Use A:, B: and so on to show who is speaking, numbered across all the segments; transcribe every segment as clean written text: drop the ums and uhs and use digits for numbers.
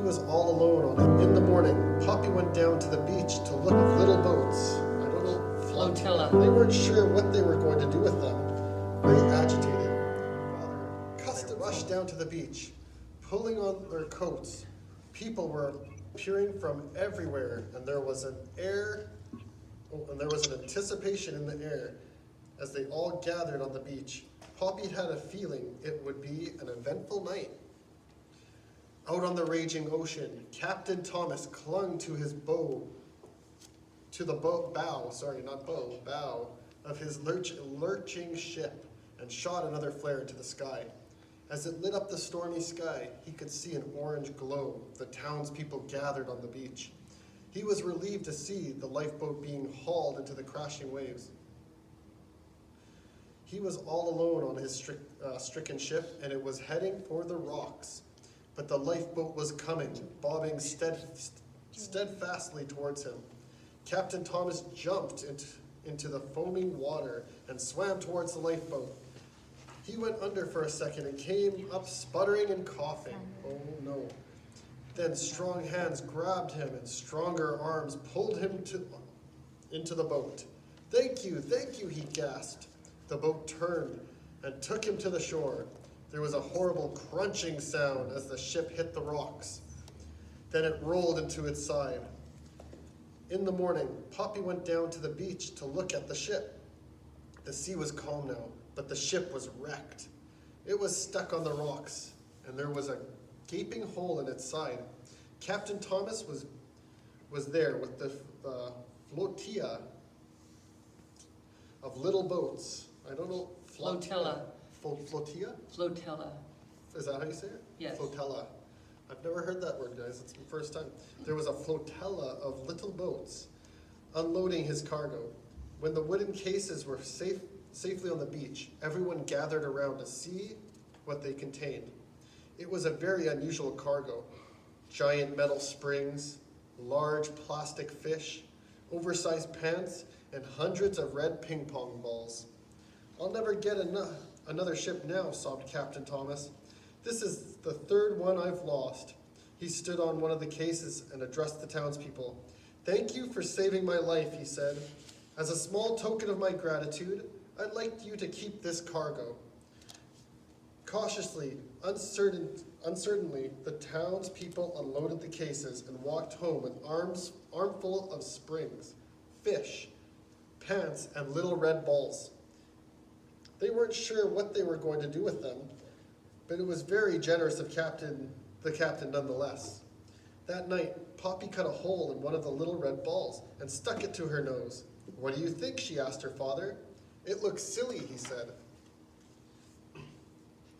A: He was all alone on it. In the morning, Poppy went down to the beach to look at little boats. I don't know,
B: Flotilla.
A: They weren't sure what they were going to do with them. Very agitated. Custom rushed down to the beach, pulling on their coats. People were appearing from everywhere, and there was an anticipation in the air as they all gathered on the beach. Poppy had a feeling it would be an eventful night. Out on the raging ocean, Captain Thomas clung to his bow, bow of his lurching ship and shot another flare into the sky. As it lit up the stormy sky, he could see an orange glow. The townspeople gathered on the beach. He was relieved to see the lifeboat being hauled into the crashing waves. He was all alone on his stricken ship, and it was heading for the rocks. But the lifeboat was coming, bobbing steadfastly towards him. Captain Thomas jumped into the foaming water and swam towards the lifeboat. He went under for a second and came up sputtering and coughing. Oh no. Then strong hands grabbed him and stronger arms pulled him into the boat. Thank you, he gasped. The boat turned and took him to the shore. There was a horrible crunching sound as the ship hit the rocks. Then it rolled into its side. In the morning, Poppy went down to the beach to look at the ship. The sea was calm now, but the ship was wrecked. It was stuck on the rocks, and there was a gaping hole in its side. Captain Thomas was there with the flotilla of little boats. I don't know.
B: Flotilla.
A: Flotilla?
B: Flotilla.
A: Is that how you say it?
B: Yes.
A: Flotilla. I've never heard that word, guys. It's the first time. There was a flotilla of little boats unloading his cargo. When the wooden cases were safely on the beach, everyone gathered around to see what they contained. It was a very unusual cargo. Giant metal springs, large plastic fish, oversized pants, and hundreds of red ping pong balls. I'll never get another ship now, sobbed Captain Thomas. This is the third one I've lost. He stood on one of the cases and addressed the townspeople. Thank you for saving my life, he said. As a small token of my gratitude, I'd like you to keep this cargo. Cautiously, uncertainly, the townspeople unloaded the cases and walked home with armful of springs, fish, pants, and little red balls. They weren't sure what they were going to do with them, but it was very generous of the captain nonetheless. That night, Poppy cut a hole in one of the little red balls and stuck it to her nose. What do you think? She asked her father. It looks silly, he said.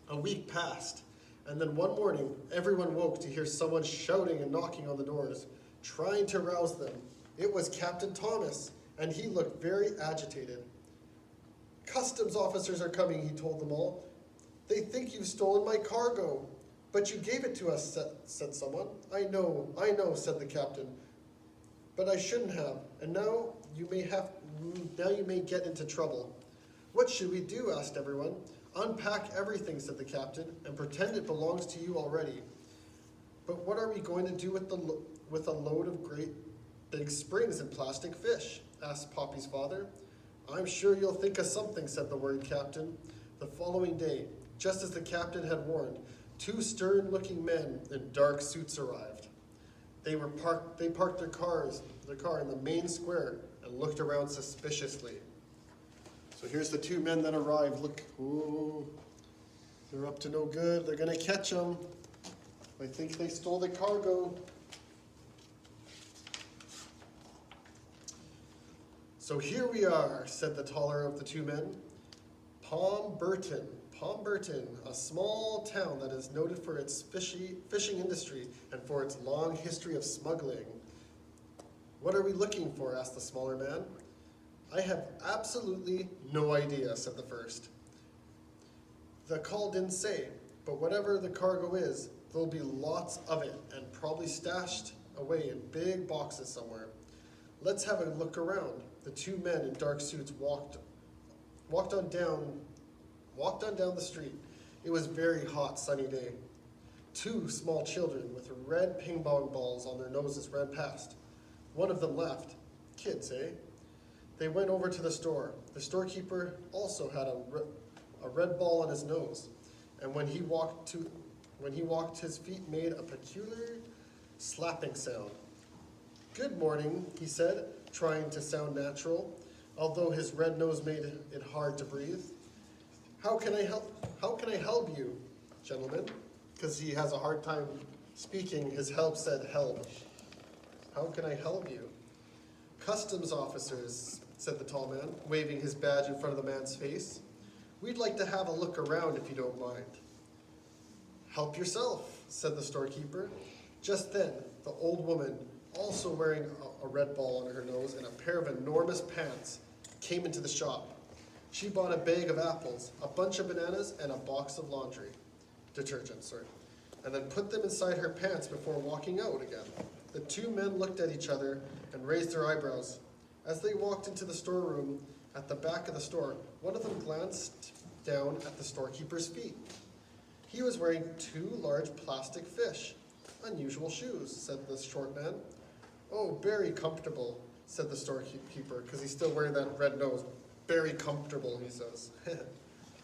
A: A week passed, and then one morning, everyone woke to hear someone shouting and knocking on the doors, trying to rouse them. It was Captain Thomas, and he looked very agitated. Customs officers are coming, he told them all. They think you've stolen my cargo. But you gave it to us, said someone. I know, said the captain. But I shouldn't have, and now you may get into trouble. What should we do? Asked everyone. Unpack everything, said the captain, and pretend it belongs to you already. But what are we going to do with a load of great big springs and plastic fish? Asked Poppy's father. I'm sure you'll think of something, said the worried captain. The following day, just as the captain had warned, two stern-looking men in dark suits arrived. They parked their car in the main square and looked around suspiciously. So here's the two men that arrived. Look, ooh, they're up to no good. They're gonna catch them. I think they stole the cargo. So here we are, said the taller of the two men. Palm Burton, a small town that is noted for its fishing industry and for its long history of smuggling. What are we looking for? Asked the smaller man. I have absolutely no idea, said the first. The call didn't say, but whatever the cargo is, there'll be lots of it and probably stashed away in big boxes somewhere. Let's have a look around. The two men in dark suits walked on down the street. It was a very hot, sunny day. Two small children with red ping pong balls on their noses ran past. One of them laughed. Kids, eh? They went over to the store. The storekeeper also had a red ball on his nose, and when he walked, his feet made a peculiar slapping sound. Good morning, he said, trying to sound natural, although his red nose made it hard to breathe. How can I help you, gentlemen? Because he has a hard time speaking, his help said help. How can I help you? Customs officers, said the tall man, waving his badge in front of the man's face. We'd like to have a look around if you don't mind. Help yourself, said the storekeeper. Just then, the old woman, also wearing a red ball on her nose and a pair of enormous pants, came into the shop. She bought a bag of apples, a bunch of bananas, and a box of laundry detergent, and then put them inside her pants before walking out again. The two men looked at each other and raised their eyebrows. As they walked into the storeroom at the back of the store, one of them glanced down at the storekeeper's feet. He was wearing two large plastic fish. Unusual shoes, said the short man. Oh, very comfortable, said the storekeeper, because he's still wearing that red nose. Very comfortable, he says.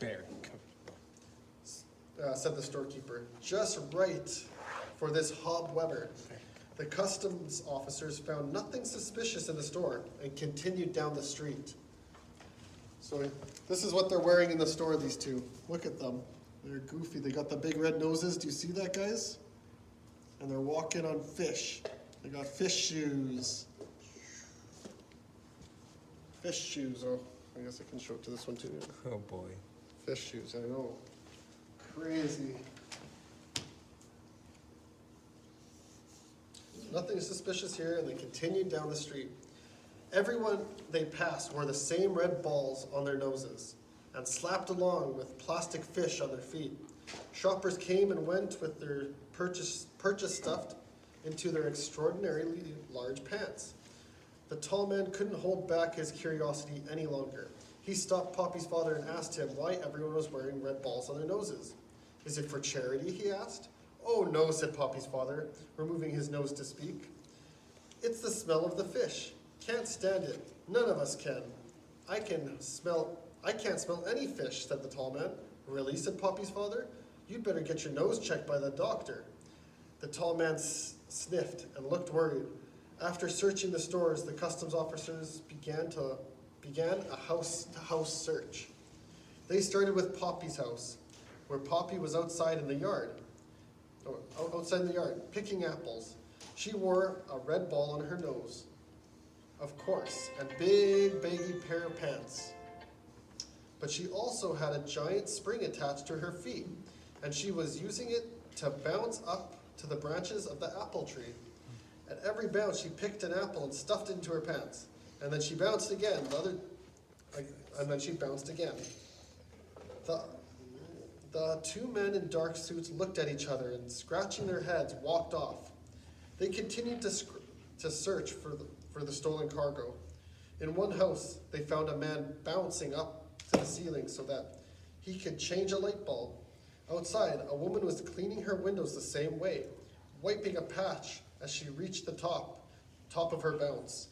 B: Very comfortable.
A: Said the storekeeper. Just right for this Hob Weber. The customs officers found nothing suspicious in the store and continued down the street. So this is what they're wearing in the store, these two. Look at them. They're goofy. They got the big red noses. Do you see that, guys? And they're walking on fish. They got fish shoes. Fish shoes. Oh, I guess I can show it to this one too.
B: Oh boy.
A: Fish shoes, I know. Crazy. Nothing suspicious here, and they continued down the street. Everyone they passed wore the same red balls on their noses and slapped along with plastic fish on their feet. Shoppers came and went with their purchase stuffed into their extraordinarily large pants. The tall man couldn't hold back his curiosity any longer. He stopped Poppy's father and asked him why everyone was wearing red balls on their noses. Is it for charity, he asked. Oh no, said Poppy's father, removing his nose to speak. It's the smell of the fish. Can't stand it. None of us can. I can't smell any fish, said the tall man. Really, said Poppy's father. You'd better get your nose checked by the doctor. The tall man sniffed and looked worried. After searching the stores, the customs officers began a house-to-house search. They started with Poppy's house, where Poppy was outside in the yard, picking apples. She wore a red ball on her nose, of course, and big, baggy pair of pants. But she also had a giant spring attached to her feet, and she was using it to bounce up to the branches of the apple tree. At every bounce, she picked an apple and stuffed it into her pants. And then she bounced again, and then she bounced again. The two men in dark suits looked at each other and, scratching their heads, walked off. They continued to search for the stolen cargo. In one house, they found a man bouncing up to the ceiling so that he could change a light bulb. Outside, a woman was cleaning her windows the same way, wiping a patch as she reached the top of her bounce,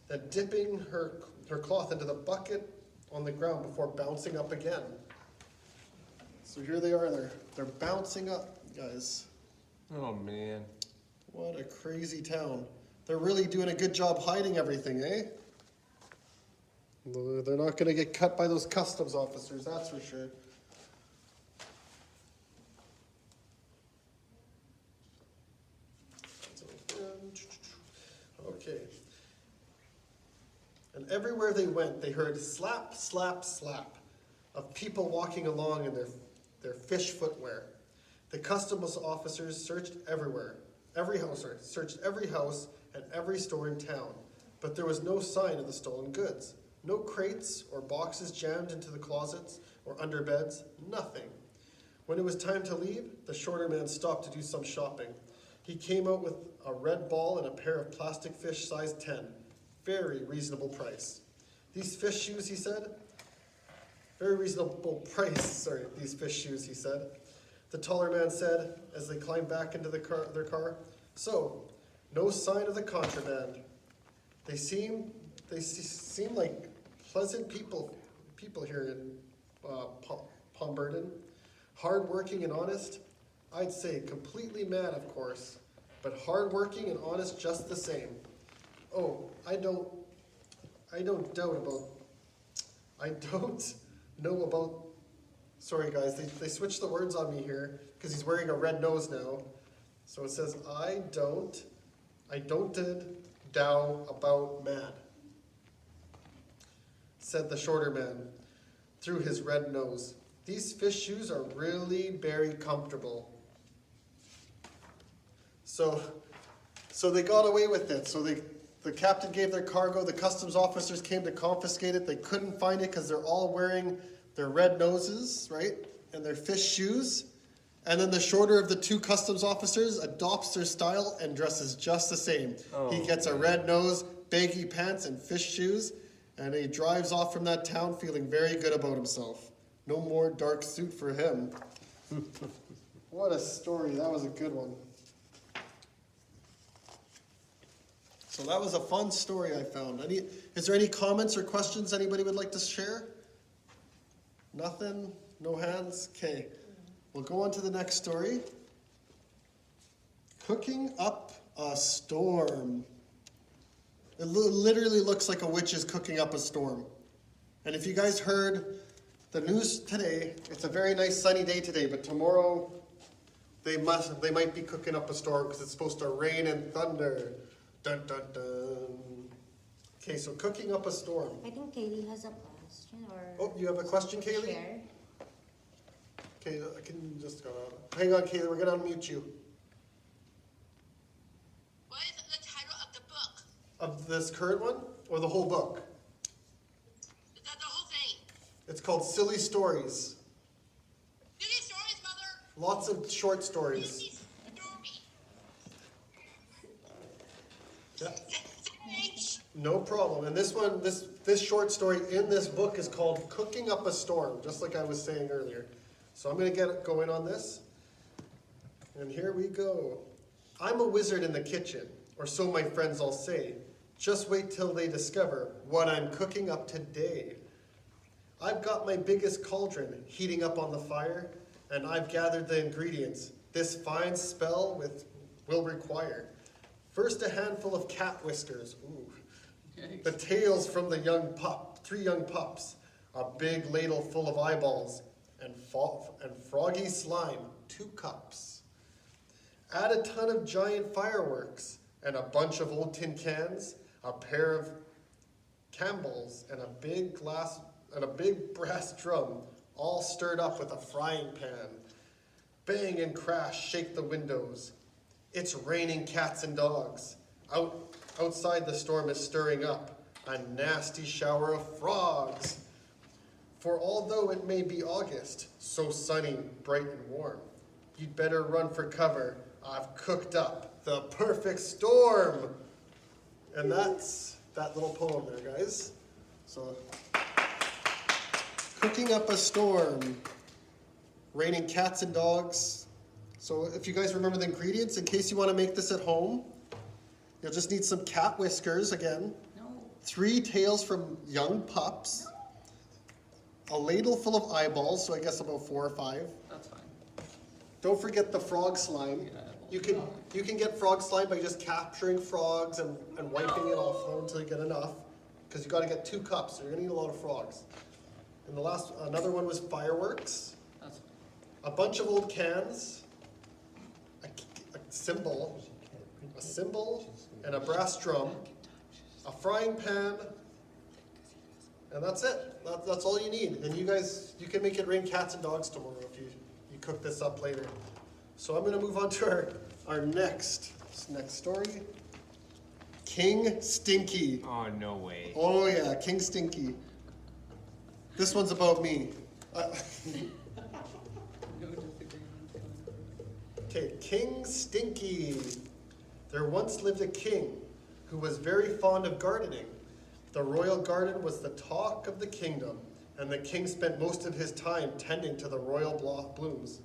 A: then dipping her cloth into the bucket on the ground before bouncing up again. So here they are, they're bouncing up, guys.
B: Oh man.
A: What a crazy town. They're really doing a good job hiding everything, eh? They're not going to get cut by those customs officers, that's for sure. Okay. And everywhere they went, they heard slap, slap, slap of people walking along in their fish footwear. The customs officers searched everywhere, searched every house and every store in town, but there was no sign of the stolen goods. No crates or boxes jammed into the closets or under beds, nothing. When it was time to leave, the shorter man stopped to do some shopping. He came out with a red ball and a pair of plastic fish size 10. Very reasonable price. These fish shoes, he said. Very reasonable price, these fish shoes, he said. the taller man said as they climbed back into their car. So, no sign of the contraband. They seem like pleasant people here in Palmberton. Hardworking and honest. I'd say completely mad, of course, but hardworking and honest just the same. Oh, I don't know about. Sorry guys, they switched the words on me here because he's wearing a red nose now. So it says, I don't doubt about mad, said the shorter man through his red nose. These fish shoes are really very comfortable. So they got away with it. So the captain gave their cargo, the customs officers came to confiscate it. They couldn't find it because they're all wearing their red noses, right? And their fish shoes. And then the shorter of the two customs officers adopts their style and dresses just the same.
B: Oh.
A: He gets a red nose, baggy pants, and fish shoes, and he drives off from that town feeling very good about himself. No more dark suit for him. What a story. That was a good one. So that was a fun story I found. Is there any comments or questions anybody would like to share? Nothing? No hands? Okay. We'll go on to the next story. Cooking up a storm. It literally looks like a witch is cooking up a storm. And if you guys heard the news today, it's a very nice sunny day today, but tomorrow they might be cooking up a storm because it's supposed to rain and thunder. Dun dun dun. Okay, so cooking up a storm.
C: I think Kaylee has a question or.
A: Oh, you have a question, Kaylee?
C: Share.
A: Okay, I can just go on. Hang on, Kaylee, we're gonna unmute you.
D: What is the title of the book?
A: Of this current one, or the whole book?
D: The whole thing.
A: It's called Silly Stories.
D: Silly stories, mother.
A: Lots of short stories.
D: Silly story.
A: Yeah,
D: H.
A: no problem. And this one, this short story in this book is called Cooking Up a Storm, just like I was saying earlier. So I'm gonna get going on this. And here we go. I'm a wizard in the kitchen, or so my friends all say. Just wait till they discover what I'm cooking up today. I've got my biggest cauldron heating up on the fire, and I've gathered the ingredients this fine spell will require. First, a handful of cat whiskers. Ooh. The tails from the three young pups. A big ladle full of eyeballs, and froggy slime, 2 cups. Add a ton of giant fireworks, and a bunch of old tin cans, a pair of Campbells, and a big brass drum, all stirred up with a frying pan. Bang and crash, shake the windows. It's raining cats and dogs. Outside the storm is stirring up, a nasty shower of frogs. For although it may be August, so sunny, bright and warm, you'd better run for cover. I've cooked up the perfect storm. And that's that little poem there, guys. So, cooking up a storm, raining cats and dogs. So if you guys remember the ingredients, in case you want to make this at home, you'll just need some cat whiskers again, 3 tails from young pups, a ladle full of eyeballs, so I guess about 4 or 5.
E: That's fine.
A: Don't forget the frog slime. You can get frog slime by just capturing frogs and wiping it off them until you get enough, because you got to get 2 cups, so you're gonna need a lot of frogs. And another one was fireworks,
E: That's fine.
A: a bunch of old cans, a cymbal, and a brass drum, a frying pan, and that's it. That's all you need. And you can make it rain cats and dogs tomorrow if you cook this up later. So I'm gonna move on to our next story. King Stinky.
B: Oh, no way.
A: Oh yeah, King Stinky. This one's about me.
E: No disagreements.
A: Okay, King Stinky. There once lived a king who was very fond of gardening. The royal garden was the talk of the kingdom, and the king spent most of his time tending to the royal blooms.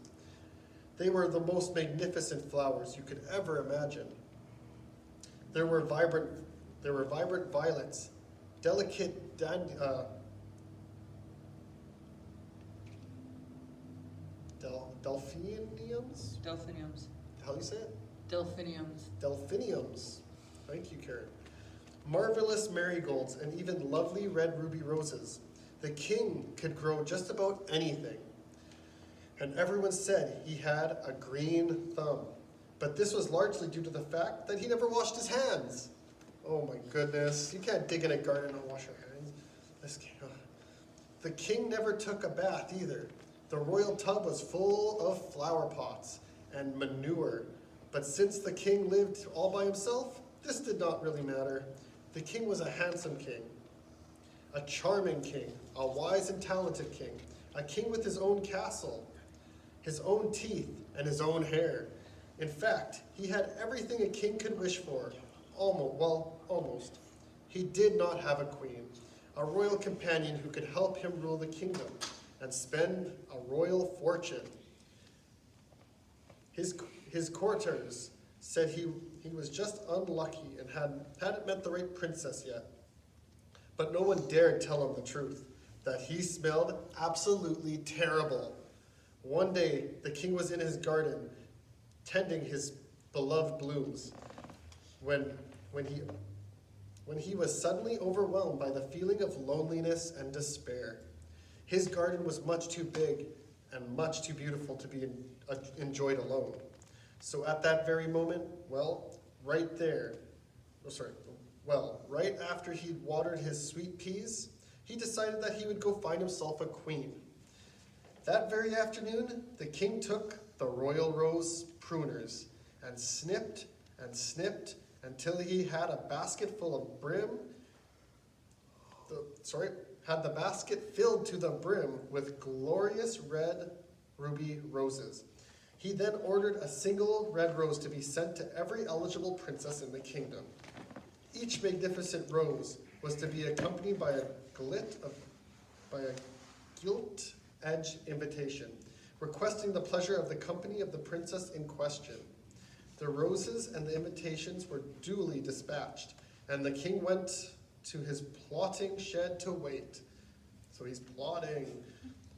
A: They were the most magnificent flowers you could ever imagine. There were vibrant violets, delicate delphiniums?
E: Delphiniums.
A: How do you say it?
E: Delphiniums.
A: Delphiniums. Thank you, Karen. Marvelous marigolds and even lovely red ruby roses. The king could grow just about anything. And everyone said he had a green thumb. But this was largely due to the fact that he never washed his hands. Oh my goodness, you can't dig in a garden and wash your hands. The king never took a bath either. The royal tub was full of flower pots and manure. But since the king lived all by himself, this did not really matter. The king was a handsome king, a charming king, a wise and talented king, a king with his own castle, his own teeth, and his own hair. In fact, he had everything a king could wish for. Almost. He did not have a queen, a royal companion who could help him rule the kingdom and spend a royal fortune. His courtiers said he was just unlucky and hadn't met the right princess yet. But no one dared tell him the truth, that he smelled absolutely terrible. One day, the king was in his garden, tending his beloved blooms, when he was suddenly overwhelmed by the feeling of loneliness and despair. His garden was much too big and much too beautiful to be enjoyed alone. So at that very moment, right after he'd watered his sweet peas, he decided that he would go find himself a queen. That very afternoon, the king took the royal rose pruners and snipped until he had a basket full of had the basket filled to the brim with glorious red ruby roses. He then ordered a single red rose to be sent to every eligible princess in the kingdom. Each magnificent rose was to be accompanied by a gilt-edged invitation, requesting the pleasure of the company of the princess in question. The roses and the invitations were duly dispatched, and the king went to his plotting shed to wait. So he's plotting.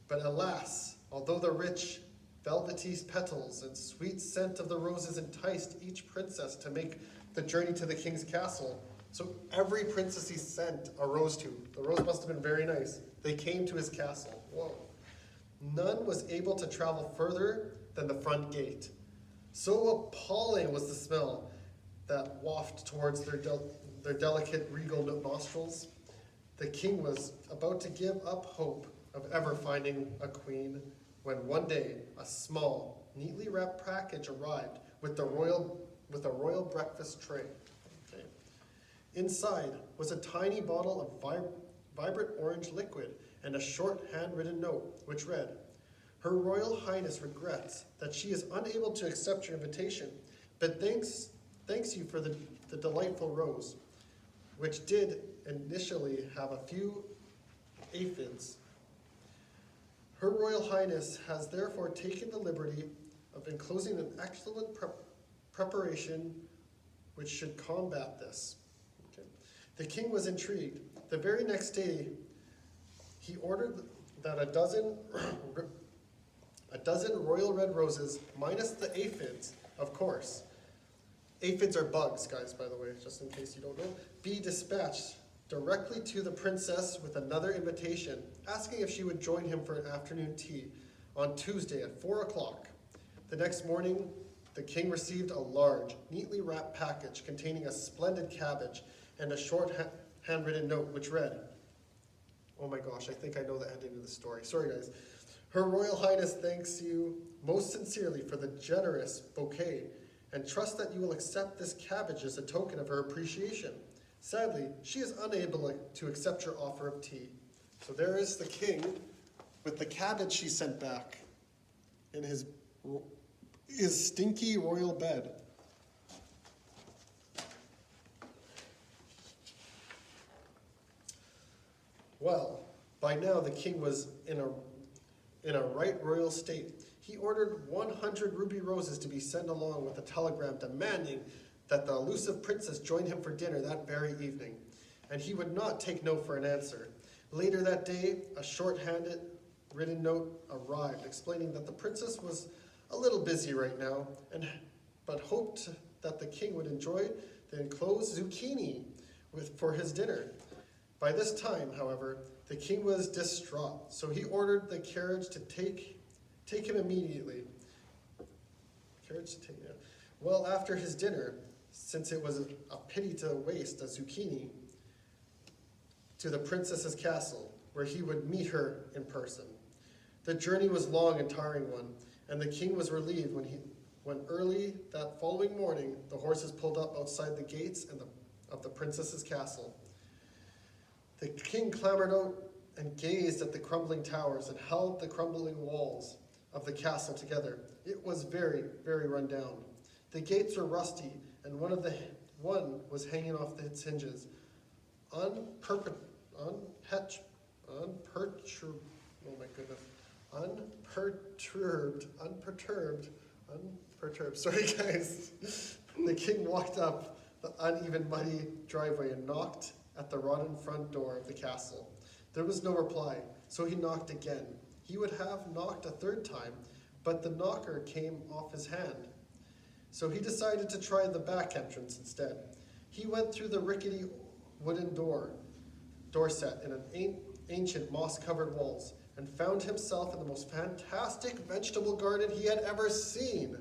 A: But alas, although the rich velvety petals and sweet scent of the roses enticed each princess to make the journey to the king's castle, so every princess he sent a rose to, the rose must have been very nice, they came to his castle. Whoa. None was able to travel further than the front gate. So appalling was the smell that wafted towards their delicate regal nostrils. The king was about to give up hope of ever finding a queen when one day a small, neatly wrapped package arrived with a royal breakfast tray. Okay. Inside was a tiny bottle of vibrant orange liquid and a short handwritten note which read, "Her Royal Highness regrets that she is unable to accept your invitation, but thanks you for the delightful rose, which did initially have a few aphids. Her Royal Highness has therefore taken the liberty of enclosing an excellent preparation which should combat this." Okay. The king was intrigued. The very next day, he ordered that a dozen royal red roses, minus the aphids, of course. Aphids are bugs, guys, by the way, just in case you don't know. Be dispatched directly to the princess with another invitation, asking if she would join him for an afternoon tea on Tuesday at 4 o'clock. The next morning, the king received a large, neatly wrapped package containing a splendid cabbage and a short handwritten note which read, oh my gosh, I think I know the ending of the story. Sorry, guys. Her Royal Highness thanks you most sincerely for the generous bouquet and trusts that you will accept this cabbage as a token of her appreciation. Sadly, she is unable to accept your offer of tea. So there is the king with the cabbage she sent back in his stinky royal bed. Well, by now the king was in a right royal state. He ordered 100 ruby roses to be sent along with a telegram demanding that the elusive princess join him for dinner that very evening, and he would not take no for an answer. Later that day, a short-handed written note arrived explaining that the princess was a little busy right now, but hoped that the king would enjoy the enclosed zucchini for his dinner. By this time, however, the king was distraught, so he ordered the carriage to take him immediately. Well, after his dinner, since it was a pity to waste a zucchini, to the princess's castle, where he would meet her in person. The journey was long and tiring one, and the king was relieved when early that following morning the horses pulled up outside the gates of the princess's castle. The king clambered out and gazed at the crumbling towers and held the crumbling walls of the castle together. It was very, very run down. The gates were rusty, and one was hanging off its hinges. Unperturbed, sorry guys. The king walked up the uneven, muddy driveway and knocked at the rotten front door of the castle. There was no reply, so he knocked again. He would have knocked a third time, but the knocker came off his hand. So he decided to try the back entrance instead. He went through the rickety wooden doorset in an ancient moss-covered walls, and found himself in the most fantastic vegetable garden he had ever seen.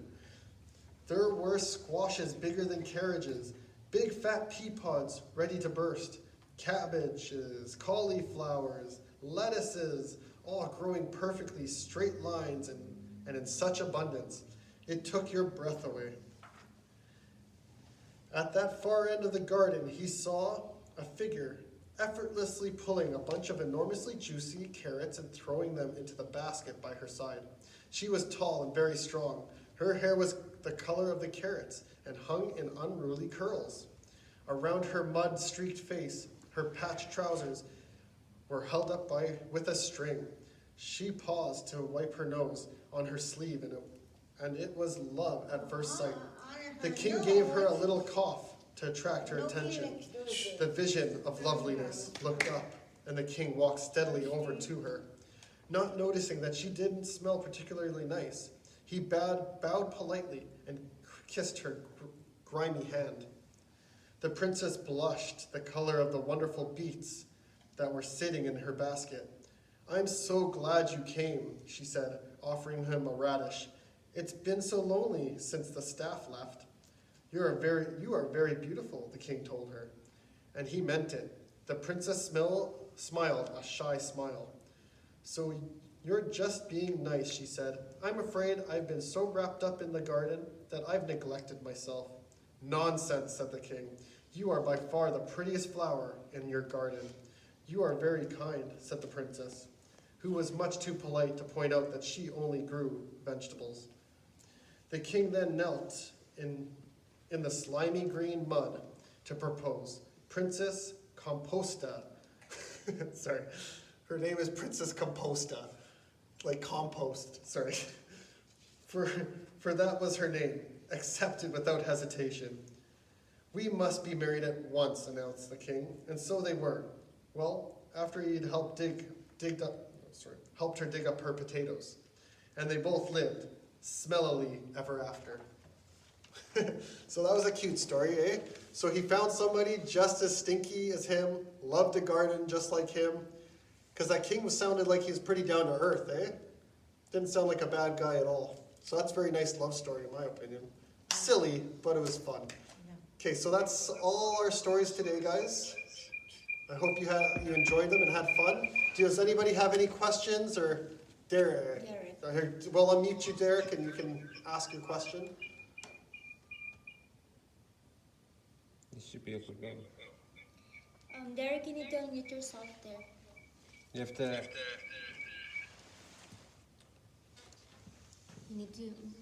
A: There were squashes bigger than carriages, big fat pea pods ready to burst, cabbages, cauliflowers, lettuces, all growing perfectly straight lines and in such abundance, it took your breath away. At that far end of the garden, he saw a figure effortlessly pulling a bunch of enormously juicy carrots and throwing them into the basket by her side. She was tall and very strong. Her hair was the color of the carrots and hung in unruly curls. Around her mud-streaked face, her patched trousers were held up with a string. She paused to wipe her nose on her sleeve, and it was love at first sight. The king gave her a little cough to attract her attention. The vision of loveliness looked up, and the king walked steadily over to her. Not noticing that she didn't smell particularly nice, he bowed politely and kissed her grimy hand. The princess blushed the color of the wonderful beets that were sitting in her basket. "I'm so glad you came," she said, offering him a radish. "It's been so lonely since the staff left." You are very beautiful," the king told her. And he meant it. The princess smiled a shy smile. "So you're just being nice," she said. "I'm afraid I've been so wrapped up in the garden that I've neglected myself." "Nonsense," said the king. "You are by far the prettiest flower in your garden." "You are very kind," said the princess, who was much too polite to point out that she only grew vegetables. The king then knelt in the slimy green mud to propose. Princess Composta. Sorry. Her name is Princess Composta. Like compost, sorry. For that was her name, accepted without hesitation. "We must be married at once," announced the king, and so they were. Well, after he'd helped her dig up her potatoes, and they both lived smellily ever after. So that was a cute story, eh? So he found somebody just as stinky as him, loved a garden just like him, because that king sounded like he was pretty down to earth, eh? Didn't sound like a bad guy at all. So that's a very nice love story in my opinion. Silly, but it was fun. Okay, so that's all our stories today, guys. I hope you enjoyed them and had fun. Does anybody have any questions? Or Derek? Well, I'll mute you, Derek, and you can ask your question.
B: You should be able to go.
C: Derek, you need to unmute yourself there.
B: You have to.
C: You need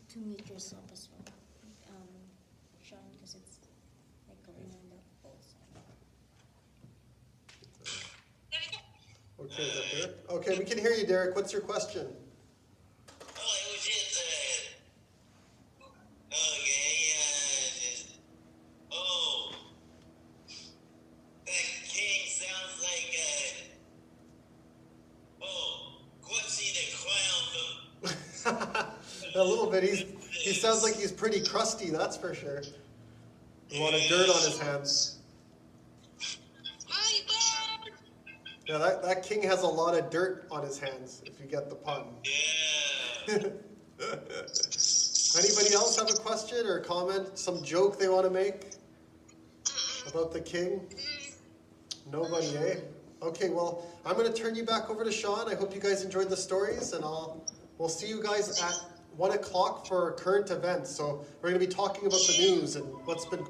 C: to mute yourself as well, Sean, because it's like going on the whole side.
A: Okay, is that Derek? Okay, we can hear you, Derek. What's your question?
D: Oh, it was just
A: A little bit. He sounds like he's pretty crusty, that's for sure. A lot of dirt on his hands.
D: My bird!
A: Yeah, that king has a lot of dirt on his hands, if you get the pun.
E: Yeah.
A: Anybody else have a question or comment? Some joke they want to make about the king? Nobody, eh? Okay, well, I'm going to turn you back over to Sean. I hope you guys enjoyed the stories, and we'll see you guys at 1 o'clock for current events. So we're going to be talking about the news and what's been